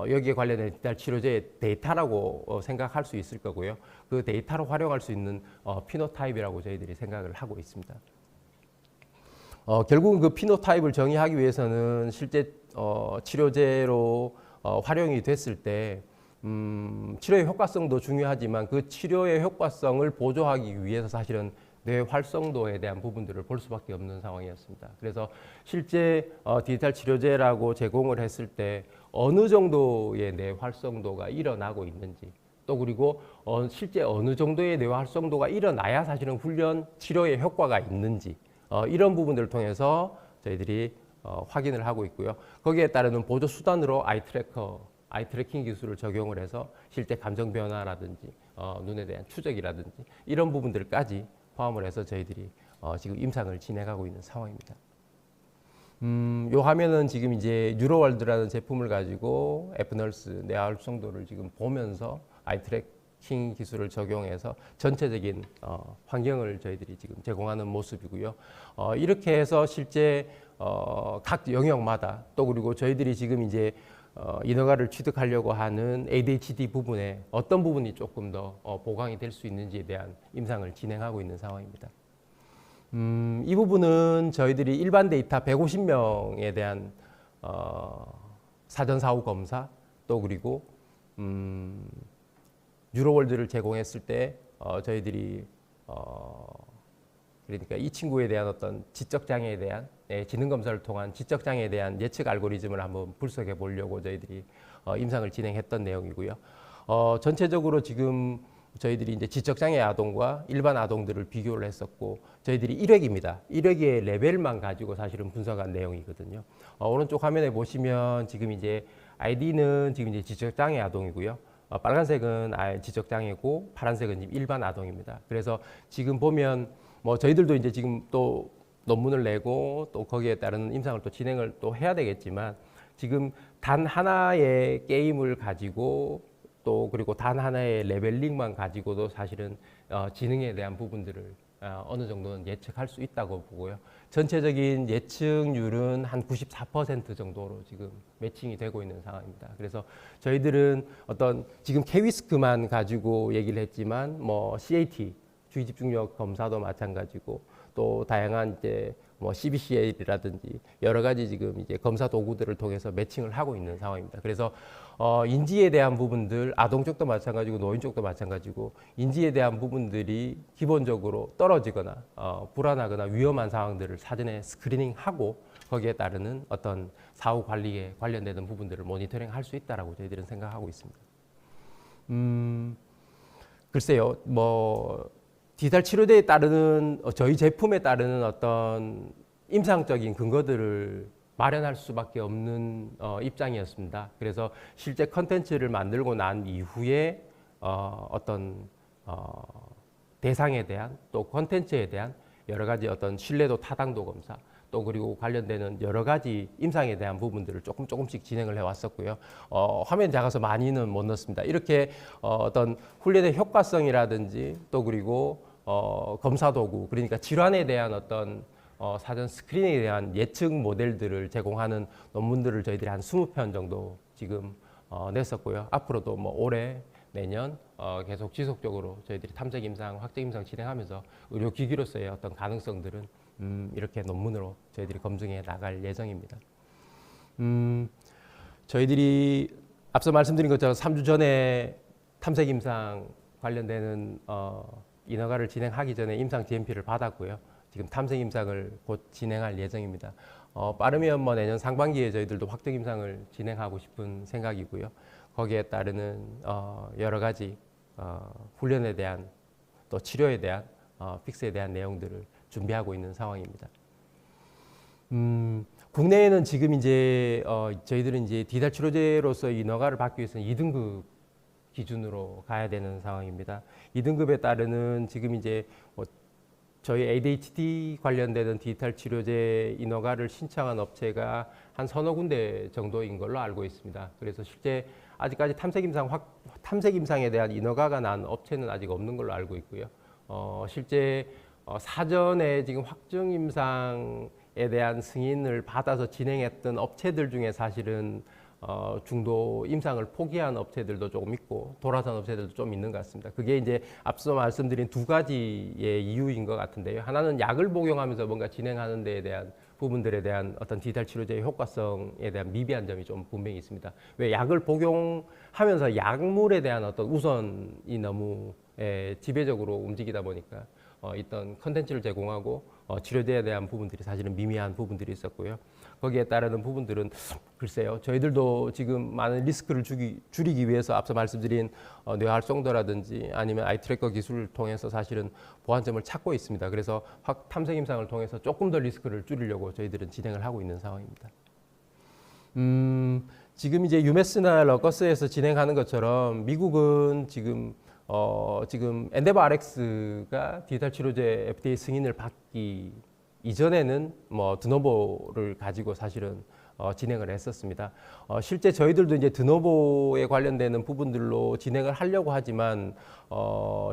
여기에 관련된 디지털 치료제 데이터라고 생각할 수 있을 거고요. 그 데이터로 활용할 수 있는 피노타입이라고 저희들이 생각을 하고 있습니다. 결국은 그 피노타입을 정의하기 위해서는 실제 치료제로 활용이 됐을 때 치료의 효과성도 중요하지만 그 치료의 효과성을 보조하기 위해서 사실은 뇌 활성도에 대한 부분들을 볼 수밖에 없는 상황이었습니다. 그래서 실제 디지털 치료제라고 제공을 했을 때 어느 정도의 뇌 활성도가 일어나고 있는지 또 그리고 실제 어느 정도의 뇌 활성도가 일어나야 사실은 훈련 치료의 효과가 있는지 이런 부분들을 통해서 저희들이 확인을 하고 있고요. 거기에 따르는 보조 수단으로 아이 트래킹 기술을 적용을 해서 실제 감정 변화라든지 눈에 대한 추적이라든지 이런 부분들까지 포함을 해서 저희들이 지금 임상을 진행하고 있는 상황입니다. 요 화면은 지금 이제 뉴로월드라는 제품을 가지고 애프널스 뇌화 활성도를 지금 보면서 아이 트래킹 기술을 적용해서 전체적인 환경을 저희들이 지금 제공하는 모습이고요. 이렇게 해서 실제 각 영역마다 또 그리고 저희들이 지금 이제 인허가를 취득하려고 하는 ADHD 부분에 어떤 부분이 조금 더 보강이 될 수 있는지에 대한 임상을 진행하고 있는 상황입니다. 이 부분은 저희들이 일반 데이터 150명에 대한 사전 사후 검사 또 그리고 뉴로월드를 제공했을 때 저희들이 그러니까 이 친구에 대한 어떤 지적 장애에 대한 지능 검사를 통한 지적 장애에 대한 예측 알고리즘을 한번 분석해 보려고 저희들이 임상을 진행했던 내용이고요. 전체적으로 지금 저희들이 이제 지적장애 아동과 일반 아동들을 비교를 했었고 저희들이 1회기입니다. 1회기의 레벨만 가지고 사실은 분석한 내용이거든요. 오른쪽 화면에 보시면 지금 이제 아이디는 지금 이제 지적장애 아동이고요. 빨간색은 지적장애고 파란색은 지금 일반 아동입니다. 그래서 지금 보면 뭐 저희들도 이제 지금 또 논문을 내고 또 거기에 따른 임상을 또 진행을 또 해야 되겠지만 지금 단 하나의 게임을 가지고 또 그리고 단 하나의 레벨링만 가지고도 사실은 지능에 대한 부분들을 어느 정도는 예측할 수 있다고 보고요. 전체적인 예측률은 한 94% 정도로 지금 매칭이 되고 있는 상황입니다. 그래서 저희들은 어떤 지금 K-위스크만 가지고 얘기를 했지만 뭐 CAT 주의 집중력 검사도 마찬가지고 또 다양한 이제 뭐 CBCA라든지 여러 가지 지금 이제 검사 도구들을 통해서 매칭을 하고 있는 상황입니다. 그래서 인지에 대한 부분들 아동 쪽도 마찬가지고 노인 쪽도 마찬가지고 인지에 대한 부분들이 기본적으로 떨어지거나 불안하거나 위험한 상황들을 사전에 스크리닝하고 거기에 따르는 어떤 사후 관리에 관련되는 부분들을 모니터링할 수 있다라고 저희들은 생각하고 있습니다. 글쎄요, 뭐 디지털 치료제에 따르는 저희 제품에 따르는 어떤 임상적인 근거들을 마련할 수밖에 없는 입장이었습니다. 그래서 실제 컨텐츠를 만들고 난 이후에 어떤 대상에 대한 또 컨텐츠에 대한 여러 가지 어떤 신뢰도 타당도 검사 또 그리고 관련되는 여러 가지 임상에 대한 부분들을 조금씩 진행을 해왔었고요. 화면이 작아서 많이는 못 넣습니다. 이렇게 어떤 훈련의 효과성이라든지 또 그리고 검사 도구 그러니까 질환에 대한 어떤 사전 스크린에 대한 예측 모델들을 제공하는 논문들을 저희들이 한 20편 정도 지금 냈었고요. 앞으로도 뭐 올해 내년 계속 지속적으로 저희들이 탐색 임상, 확정 임상 진행하면서 의료기기로서의 어떤 가능성들은 이렇게 논문으로 저희들이 검증해 나갈 예정입니다. 저희들이 앞서 말씀드린 것처럼 3주 전에 탐색 임상 관련되는 인허가를 진행하기 전에 임상 GMP를 받았고요. 지금 탐색 임상을 곧 진행할 예정입니다. 빠르면 뭐 내년 상반기에 저희들도 확정 임상을 진행하고 싶은 생각이고요. 거기에 따르는 여러 가지 훈련에 대한 또 치료에 대한 픽스에 대한 내용들을 준비하고 있는 상황입니다. 국내에는 지금 이제 저희들은 이제 디지털 치료제로서 인허가를 받기 위해서는 2등급 기준으로 가야 되는 상황입니다. 2등급에 따르는 지금 이제 저희 ADHD 관련되는 디지털 치료제 인허가를 신청한 업체가 한 서너 군데 정도인 걸로 알고 있습니다. 그래서 실제 아직까지 탐색 임상에 대한 인허가가 난 업체는 아직 없는 걸로 알고 있고요. 실제 사전에 지금 확정 임상에 대한 승인을 받아서 진행했던 업체들 중에 사실은 중도 임상을 포기한 업체들도 조금 있고 돌아선 업체들도 좀 있는 것 같습니다. 그게 이제 앞서 말씀드린 두 가지의 이유인 것 같은데요. 하나는 약을 복용하면서 뭔가 진행하는 데에 대한 부분들에 대한 어떤 디지털 치료제의 효과성에 대한 미비한 점이 좀 분명히 있습니다. 왜 약을 복용하면서 약물에 대한 어떤 우선이 너무 지배적으로 움직이다 보니까 있던 컨텐츠를 제공하고 치료제에 대한 부분들이 사실은 미미한 부분들이 있었고요. 거기에 따르는 부분들은 글쎄요. 저희들도 지금 많은 리스크를 줄이기 위해서 앞서 말씀드린 뇌화 활성도라든지 아니면 아이 트래커 기술을 통해서 사실은 보완점을 찾고 있습니다. 그래서 탐색 임상을 통해서 조금 더 리스크를 줄이려고 저희들은 진행을 하고 있는 상황입니다. 지금 이제 유메스나 러커스에서 진행하는 것처럼 미국은 지금 엔데버 RX가 디지털 치료제 FDA 승인을 받기 이전에는 뭐 드노보를 가지고 사실은 진행을 했었습니다. 실제 저희들도 이제 드노보에 관련되는 부분들로 진행을 하려고 하지만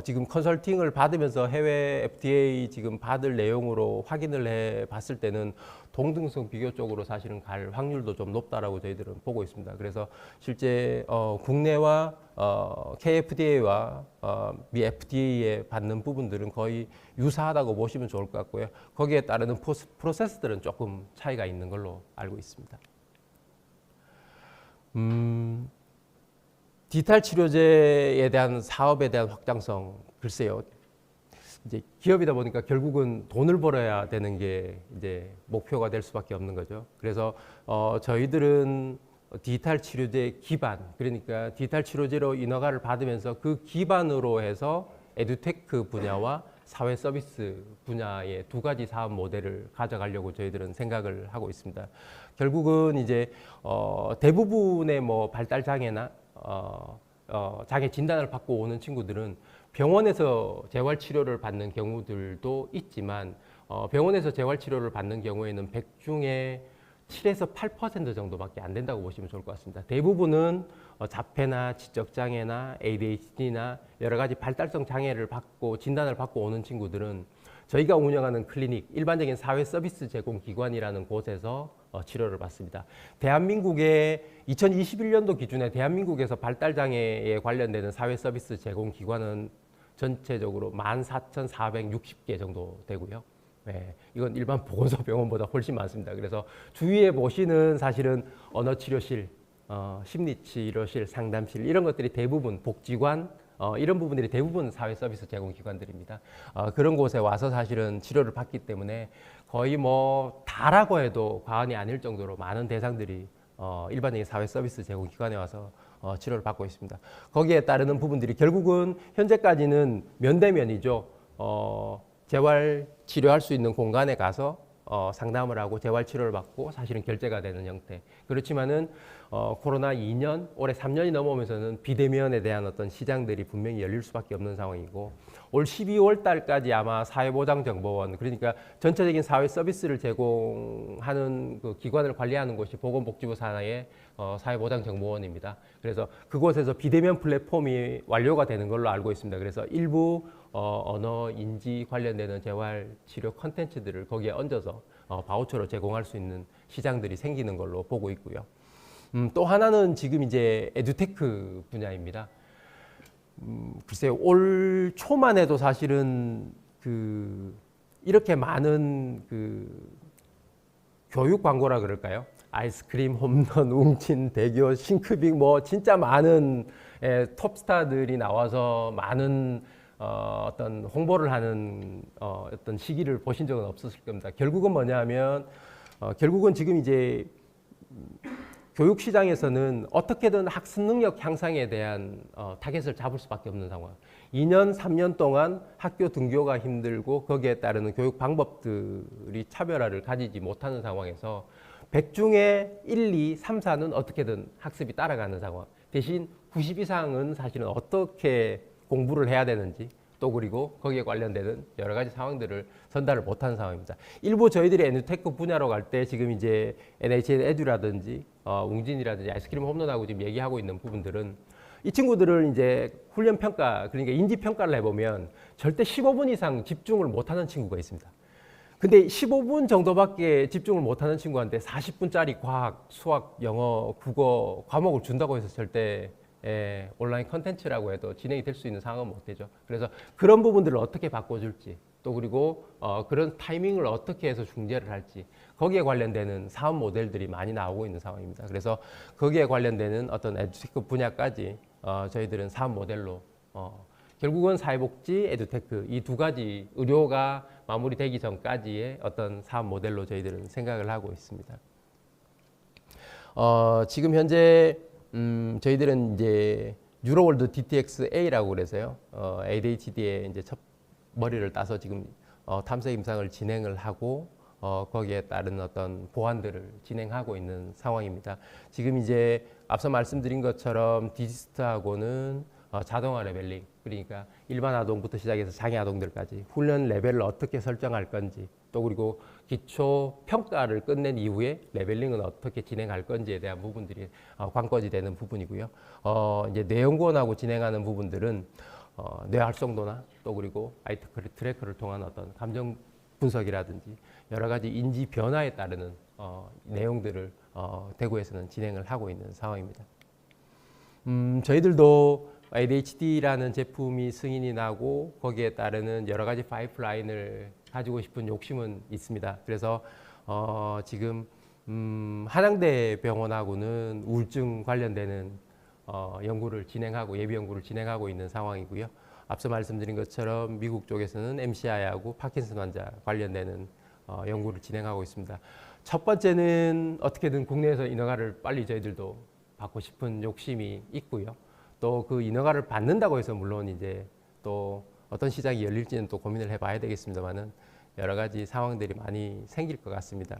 지금 컨설팅을 받으면서 해외 FDA 지금 받을 내용으로 확인을 해 봤을 때는 동등성 비교적으로 사실은 갈 확률도 좀 높다라고 저희들은 보고 있습니다. 그래서 실제 국내와 KFDA와 미 FDA에 받는 부분들은 거의 유사하다고 보시면 좋을 것 같고요. 거기에 따르는 프로세스들은 조금 차이가 있는 걸로 알고 있습니다. 디지털 치료제에 대한 사업에 대한 확장성, 글쎄요. 이제 기업이다 보니까 결국은 돈을 벌어야 되는 게 이제 목표가 될 수밖에 없는 거죠. 그래서 저희들은 디지털 치료제 기반, 그러니까 디지털 치료제로 인허가를 받으면서 그 기반으로 해서 에듀테크 분야와 사회 서비스 분야의 두 가지 사업 모델을 가져가려고 저희들은 생각을 하고 있습니다. 결국은 이제 대부분의 뭐 발달 장애나 장애 진단을 받고 오는 친구들은 병원에서 재활 치료를 받는 경우들도 있지만 병원에서 재활 치료를 받는 경우에는 100 중에 7에서 8% 정도밖에 안 된다고 보시면 좋을 것 같습니다. 대부분은 자폐나 지적장애나 ADHD나 여러 가지 발달성 장애를 받고 진단을 받고 오는 친구들은 저희가 운영하는 클리닉, 일반적인 사회 서비스 제공 기관이라는 곳에서 치료를 받습니다. 대한민국의 2021년도 기준에 대한민국에서 발달 장애에 관련되는 사회 서비스 제공 기관은 전체적으로 14,460개 정도 되고요. 네, 이건 일반 보건소 병원보다 훨씬 많습니다. 그래서 주위에 보시는 사실은 언어치료실, 심리치료실, 상담실 이런 것들이 대부분 복지관 이런 부분들이 대부분 사회 서비스 제공 기관들입니다. 그런 곳에 와서 사실은 치료를 받기 때문에 거의 뭐 다라고 해도 과언이 아닐 정도로 많은 대상들이 일반적인 사회 서비스 제공 기관에 와서 치료를 받고 있습니다. 거기에 따르는 부분들이 결국은 현재까지는 면대면이죠. 재활 치료할 수 있는 공간에 가서 상담을 하고 재활 치료를 받고 사실은 결제가 되는 형태. 그렇지만은 코로나 2년, 올해 3년이 넘어오면서는 비대면에 대한 어떤 시장들이 분명히 열릴 수밖에 없는 상황이고 올 12월 달까지 아마 사회보장정보원, 그러니까 전체적인 사회 서비스를 제공하는 그 기관을 관리하는 곳이 보건복지부 산하의 사회보장정보원입니다. 그래서 그곳에서 비대면 플랫폼이 완료가 되는 걸로 알고 있습니다. 그래서 일부 언어, 인지 관련되는 재활 치료 컨텐츠들을 거기에 얹어서 바우처로 제공할 수 있는 시장들이 생기는 걸로 보고 있고요. 또 하나는 지금 이제 에듀테크 분야입니다. 글쎄요, 올 초만 해도 사실은 이렇게 많은 교육 광고라 그럴까요? 아이스크림, 홈런, 웅진, 대교, 싱크빅 뭐 진짜 많은 톱스타들이 나와서 많은 어떤 홍보를 하는 어떤 시기를 보신 적은 없었을 겁니다. 결국은 뭐냐면 결국은 지금 이제 교육 시장에서는 어떻게든 학습 능력 향상에 대한 타겟을 잡을 수밖에 없는 상황. 2년, 3년 동안 학교 등교가 힘들고 거기에 따르는 교육 방법들이 차별화를 가지지 못하는 상황에서 100 중에 1, 2, 3, 4는 어떻게든 학습이 따라가는 상황. 대신 90 이상은 사실은 어떻게 공부를 해야 되는지 또 그리고 거기에 관련되는 여러 가지 상황들을 전달을 못하는 상황입니다. 일부 저희들이 에듀테크 분야로 갈 때 지금 이제 NHN 에듀라든지 웅진이라든지 아이스크림 홈런하고 지금 얘기하고 있는 부분들은 이 친구들을 이제 훈련 평가, 그러니까 인지 평가를 해보면 절대 15분 이상 집중을 못하는 친구가 있습니다. 근데 15분 정도밖에 집중을 못하는 친구한테 40분짜리 과학, 수학, 영어, 국어 과목을 준다고 해서 절대 온라인 컨텐츠라고 해도 진행이 될 수 있는 상황은 못 되죠. 그래서 그런 부분들을 어떻게 바꿔줄지 또 그리고 그런 타이밍을 어떻게 해서 중재를 할지 거기에 관련되는 사업 모델들이 많이 나오고 있는 상황입니다. 그래서 거기에 관련되는 어떤 에듀테크 분야까지 저희들은 사업 모델로 결국은 사회복지, 에듀테크 이 두 가지 의료가 마무리되기 전까지의 어떤 사업 모델로 저희들은 생각을 하고 있습니다. 지금 현재 저희들은 이제 뉴로월드 DTX-A라고 그래서요. ADHD에 이제 첫 머리를 따서 지금 탐색 임상을 진행을 하고 거기에 따른 어떤 보완들을 진행하고 있는 상황입니다. 지금 이제 앞서 말씀드린 것처럼 디지스트하고는 자동화 레벨링, 그러니까 일반 아동부터 시작해서 장애 아동들까지 훈련 레벨을 어떻게 설정할 건지, 또 그리고 기초 평가를 끝낸 이후에 레벨링은 어떻게 진행할 건지에 대한 부분들이 관건이 되는 부분이고요. 이제 내연구원하고 진행하는 부분들은 뇌 활성도나 또 그리고 아이트 트래커를 통한 어떤 감정 분석이라든지 여러 가지 인지 변화에 따르는 내용들을 대구에서는 진행을 하고 있는 상황입니다. 저희들도 ADHD라는 제품이 승인이 나고 거기에 따르는 여러 가지 파이프라인을 가지고 싶은 욕심은 있습니다. 그래서 지금 한양대 병원하고는 우울증 관련되는 연구를 진행하고 예비 연구를 진행하고 있는 상황이고요. 앞서 말씀드린 것처럼 미국 쪽에서는 MCI하고 파킨슨 환자 관련되는 연구를 진행하고 있습니다. 첫 번째는 어떻게든 국내에서 인허가를 빨리 저희들도 받고 싶은 욕심이 있고요. 또 그 인허가를 받는다고 해서 물론 이제 또 어떤 시장이 열릴지는 또 고민을 해봐야 되겠습니다만은 여러 가지 상황들이 많이 생길 것 같습니다.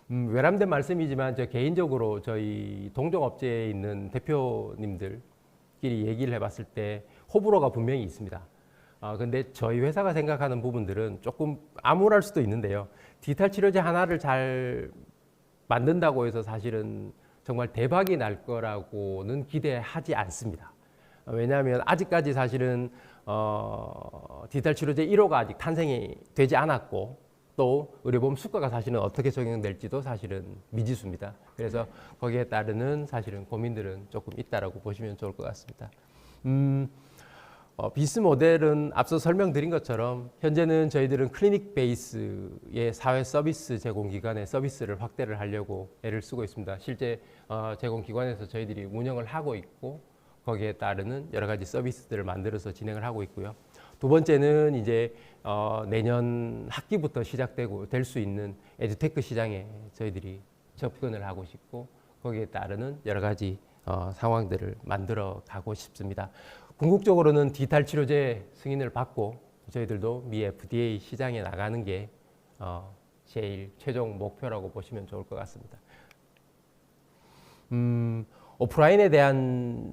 외람된 말씀이지만 저 개인적으로 저희 동종업체에 있는 대표님들끼리 얘기를 해봤을 때 호불호가 분명히 있습니다. 근데 저희 회사가 생각하는 부분들은 조금 암울할 수도 있는데요. 디지털 치료제 하나를 잘 만든다고 해서 사실은 정말 대박이 날 거라고는 기대하지 않습니다. 왜냐하면 아직까지 사실은 디지털 치료제 1호가 아직 탄생이 되지 않았고 또 의료보험 수가가 사실은 어떻게 적용될지도 사실은 미지수입니다. 그래서 거기에 따르는 사실은 고민들은 조금 있다라고 보시면 좋을 것 같습니다. 비스 모델은 앞서 설명드린 것처럼 현재는 저희들은 클리닉 베이스의 사회 서비스 제공 기관의 서비스를 확대를 하려고 애를 쓰고 있습니다. 실제 제공 기관에서 저희들이 운영을 하고 있고 거기에 따르는 여러 가지 서비스들을 만들어서 진행을 하고 있고요. 두 번째는 이제 내년 학기부터 시작되고 될 수 있는 에듀테크 시장에 저희들이 접근을 하고 싶고 거기에 따르는 여러 가지 상황들을 만들어 가고 싶습니다. 궁극적으로는 디지털 치료제 승인을 받고 저희들도 미 FDA 시장에 나가는 게 제일 최종 목표라고 보시면 좋을 것 같습니다. 오프라인에 대한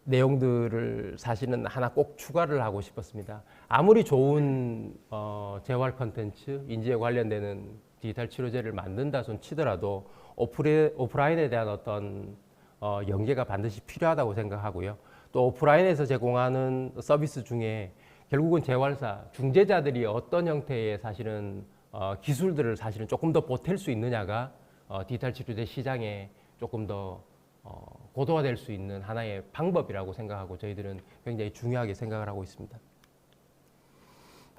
내용들을 사실은 하나 꼭 추가를 하고 싶었습니다. 아무리 좋은 재활 컨텐츠, 인지에 관련되는 디지털 치료제를 만든다 손 치더라도 오프라인에 대한 어떤 연계가 반드시 필요하다고 생각하고요. 또 오프라인에서 제공하는 서비스 중에 결국은 재활사, 중재자들이 어떤 형태의 사실은 기술들을 사실은 조금 더 보탤 수 있느냐가 디지털 치료제 시장에 조금 더 고도화될 수 있는 하나의 방법이라고 생각하고 저희들은 굉장히 중요하게 생각을 하고 있습니다.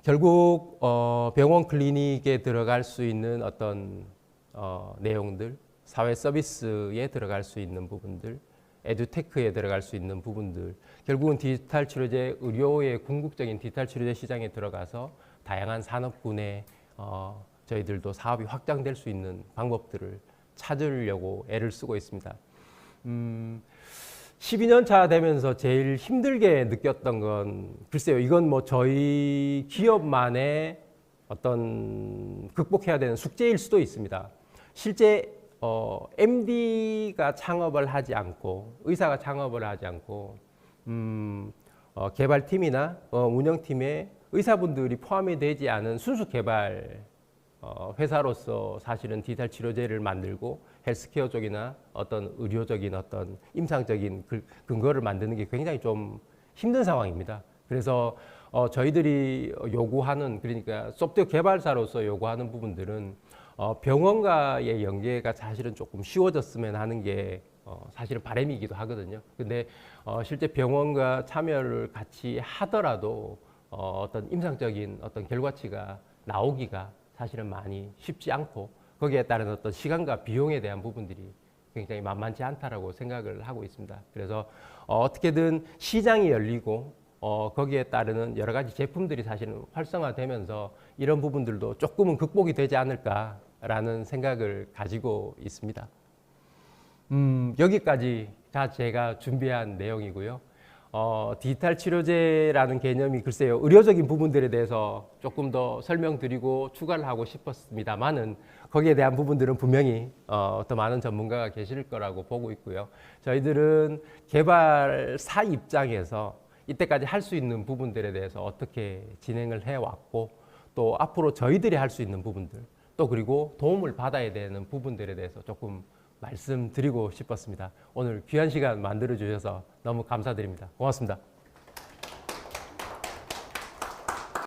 결국 병원 클리닉에 들어갈 수 있는 어떤 내용들, 사회 서비스에 들어갈 수 있는 부분들, 에듀테크에 들어갈 수 있는 부분들, 결국은 디지털 치료제 의료의 궁극적인 디지털 치료제 시장에 들어가서 다양한 산업군에 저희들도 사업이 확장될 수 있는 방법들을 찾으려고 애를 쓰고 있습니다. 12년 차 되면서 제일 힘들게 느꼈던 건 글쎄요, 이건 뭐 저희 기업만의 어떤 극복해야 되는 숙제일 수도 있습니다. 실제 MD가 창업을 하지 않고 의사가 창업을 하지 않고 개발팀이나 운영팀에 의사분들이 포함이 되지 않은 순수 개발 회사로서 사실은 디지털 치료제를 만들고 헬스케어 쪽이나 어떤 의료적인 어떤 임상적인 근거를 만드는 게 굉장히 좀 힘든 상황입니다. 그래서 저희들이 요구하는, 그러니까 소프트웨어 개발사로서 요구하는 부분들은 병원과의 연계가 사실은 조금 쉬워졌으면 하는 게 사실은 바람이기도 하거든요. 근데 실제 병원과 참여를 같이 하더라도 어떤 임상적인 어떤 결과치가 나오기가 사실은 많이 쉽지 않고 거기에 따른 어떤 시간과 비용에 대한 부분들이 굉장히 만만치 않다라고 생각을 하고 있습니다. 그래서 어떻게든 시장이 열리고 거기에 따르는 여러 가지 제품들이 사실은 활성화되면서 이런 부분들도 조금은 극복이 되지 않을까라는 생각을 가지고 있습니다. 여기까지가 제가 준비한 내용이고요. 디지털 치료제라는 개념이 글쎄요, 의료적인 부분들에 대해서 조금 더 설명드리고 추가를 하고 싶었습니다만은 거기에 대한 부분들은 분명히 더 많은 전문가가 계실 거라고 보고 있고요. 저희들은 개발사 입장에서 이때까지 할 수 있는 부분들에 대해서 어떻게 진행을 해왔고 또 앞으로 저희들이 할 수 있는 부분들 또 그리고 도움을 받아야 되는 부분들에 대해서 조금 말씀드리고 싶었습니다. 오늘 귀한 시간 만들어 주셔서 너무 감사드립니다. 고맙습니다.